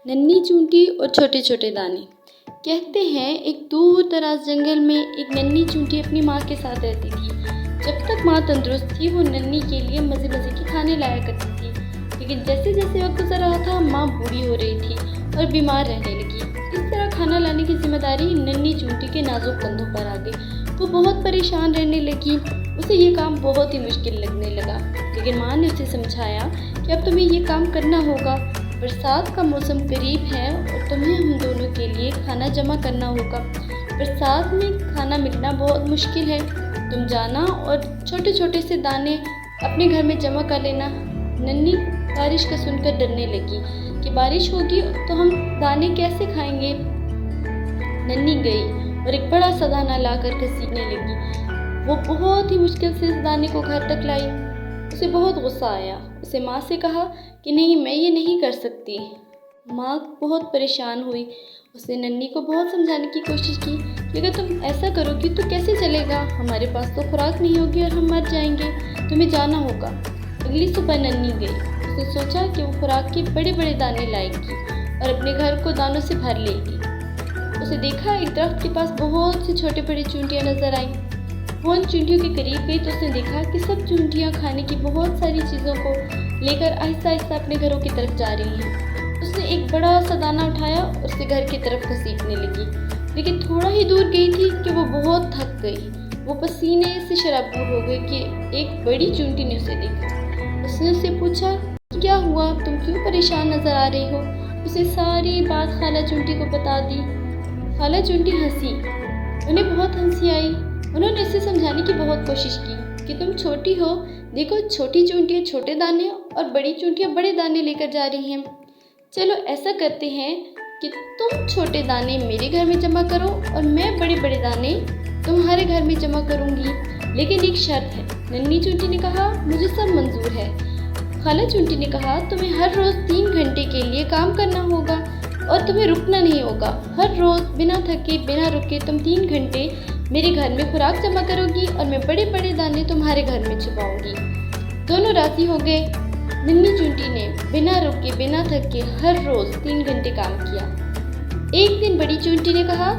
नन्ही चूंटी और छोटे छोटे दाने। कहते हैं एक दूर दराज जंगल में एक नन्ही चूंटी अपनी माँ के साथ रहती थी। जब तक माँ तंदुरुस्त थी वो नन्ही के लिए मज़े मज़े के खाने लाया करती थी, लेकिन जैसे जैसे वक्त गुजर रहा था माँ बूढ़ी हो रही थी और बीमार रहने लगी। इस तरह खाना लाने की जिम्मेदारी नन्ही चूंटी के नाजुक कंधों पर आ गई। वो बहुत परेशान रहने लगी। उसे ये काम बहुत ही मुश्किल लगने लगा, लेकिन माँ ने उसे समझाया कि अब तुम्हें ये काम करना होगा। बरसात का मौसम करीब है और तुम्हें हम दोनों के लिए खाना जमा करना होगा। बरसात में खाना मिलना बहुत मुश्किल है। तुम जाना और छोटे छोटे से दाने अपने घर में जमा कर लेना। नन्ही बारिश का सुनकर डरने लगी कि बारिश होगी तो हम दाने कैसे खाएंगे। नन्ही गई और एक बड़ा सा दाना लाकर घसीटने लगी। वो बहुत ही मुश्किल से इस दाने को घर तक लाई। उसे बहुत गुस्सा आया। उसे माँ से कहा कि नहीं, मैं ये नहीं कर सकती। माँ बहुत परेशान हुई। उसने नन्ही को बहुत समझाने की कोशिश की कि अगर तुम ऐसा करोगी तो कैसे चलेगा, हमारे पास तो खुराक नहीं होगी और हम मर जाएंगे, तुम्हें जाना होगा। अगली सुबह नन्ही गई। उसने सोचा कि वो खुराक के बड़े बड़े दाने लाएगी और अपने घर को दानों से भर लेगी। उसे देखा एक दरख्त के पास बहुत सी छोटे बड़े चूंटियाँ नजर आईं। वो उन चूंटियों के करीब गई तो उसने देखा कि सब चूंटियाँ खाने की बहुत सारी चीज़ों को लेकर आहिस्ता आहिस्ता अपने घरों की तरफ जा रही हैं। उसने एक बड़ा सा दाना उठाया और उसे घर की तरफ घसीटने लगी, लेकिन थोड़ा ही दूर गई थी कि वो बहुत थक गई। वो पसीने से शराबूर हो गई कि एक बड़ी चूंटी ने उसे देखा। उसने उससे पूछा कि क्या हुआ, तुम क्यों परेशान नजर आ रही हो। उसे सारी बात खाला चूंटी को बता दी। खाला चूंटी हंसी। उन्हें बहुत हंसी आई। उन्होंने उसे समझाने की बहुत कोशिश की कि तुम छोटी हो, देखो छोटी चूंटियाँ छोटे दाने और बड़ी चूंटियाँ बड़े दाने लेकर जा रही हैं। चलो ऐसा करते हैं कि तुम छोटे दाने मेरे घर में जमा करो और मैं बड़े बड़े दाने तुम्हारे घर में जमा करूँगी, लेकिन एक शर्त है। नन्ही चूंटी ने कहा, मुझे सब मंजूर है। खाला चूंटी ने कहा, तुम्हें हर रोज़ 3 घंटे के लिए काम करना होगा और तुम्हें रुकना नहीं होगा। हर रोज़ बिना थके बिना रुके तुम 3 घंटे मेरे घर में खुराक जमा करोगी और मैं बड़े बड़े दाने तुम्हारे घर में छुपाऊंगी। दोनों राजी हो गए। नन्ही चूंटी ने बिना रुके बिना थके हर रोज़ 3 घंटे काम किया। एक दिन बड़ी चूंटी ने कहा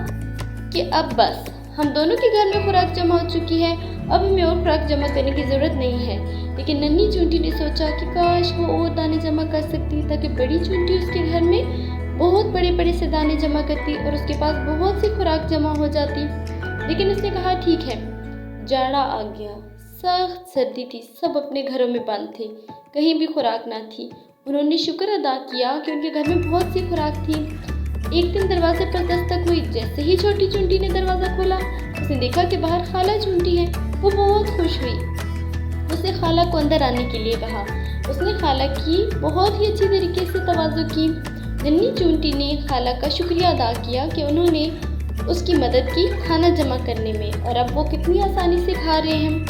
कि अब बस, हम दोनों के घर में खुराक जमा हो चुकी है, अब हमें और खुराक जमा करने की ज़रूरत नहीं है। लेकिन नन्ही चूंटी ने सोचा कि काश वो और दाने जमा कर सकती ताकि बड़ी चूंटी उसके घर में बहुत बड़े बड़े से दाने जमा करती और उसके पास बहुत सी खुराक जमा हो जाती। लेकिन उसने कहा ठीक है। जाड़ा आ गया, सख्त सर्दी थी, सब अपने घरों में बंद थे, कहीं भी खुराक ना थी। उन्होंने शुक्र अदा किया कि उनके घर में बहुत सी खुराक थी। एक दिन दरवाजे पर दस्तक हुई। जैसे ही छोटी चूंटी ने दरवाज़ा खोला, उसने देखा कि बाहर खाला चूंटी है। वो बहुत खुश हुई। उसने खाला को अंदर आने के लिए कहा। उसने खाला की बहुत ही अच्छी तरीके से तवाज़ु की। नन्ही चूंटी ने खाला का शुक्रिया अदा किया कि उन्होंने उसकी मदद की खाना जमा करने में, और अब वो कितनी आसानी से खा रहे हैं।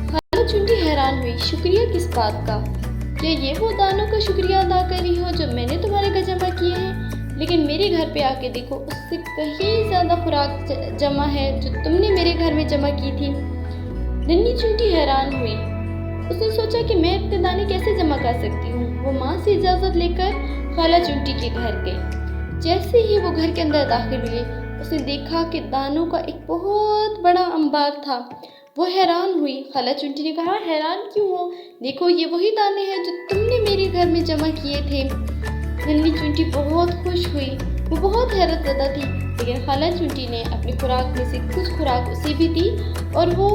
खाला चूंटी हैरान हुई, शुक्रिया किस बात का? क्या ये वो दानों का शुक्रिया अदा कर रही हो जो मैंने तुम्हारे घर जमा किए हैं? लेकिन मेरे घर पे आके देखो, उससे कहीं ज़्यादा खुराक जमा है जो तुमने मेरे घर में जमा की थी। नन्ही चूंटी हैरान हुई। उसने सोचा कि मैं इतने दाने कैसे जमा कर सकती हूँ। वो माँ से इजाज़त लेकर खाला चूंटी के घर गई। जैसे ही वो घर के अंदर दाखिल हुए, उसने देखा कि दानों का एक बहुत बड़ा अंबार था। वो हैरान हुई। खाला चूंटी ने कहा, हैरान क्यों हो, देखो ये वही दाने हैं जो तुमने मेरे घर में जमा किए थे। नन्ही चूंटी बहुत खुश हुई। वो बहुत हैरत ज़दा थी, लेकिन खाला चूंटी ने अपनी खुराक में से कुछ खुराक उसे भी दी और वो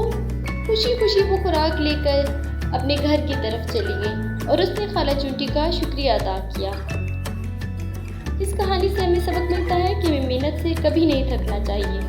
खुशी खुशी वो खुराक लेकर अपने घर की तरफ चली गई और उसने खाला चूंटी का शुक्रिया अदा किया। इस कहानी से हमें सबक मिलता है कि हमें मेहनत से कभी नहीं थकना चाहिए।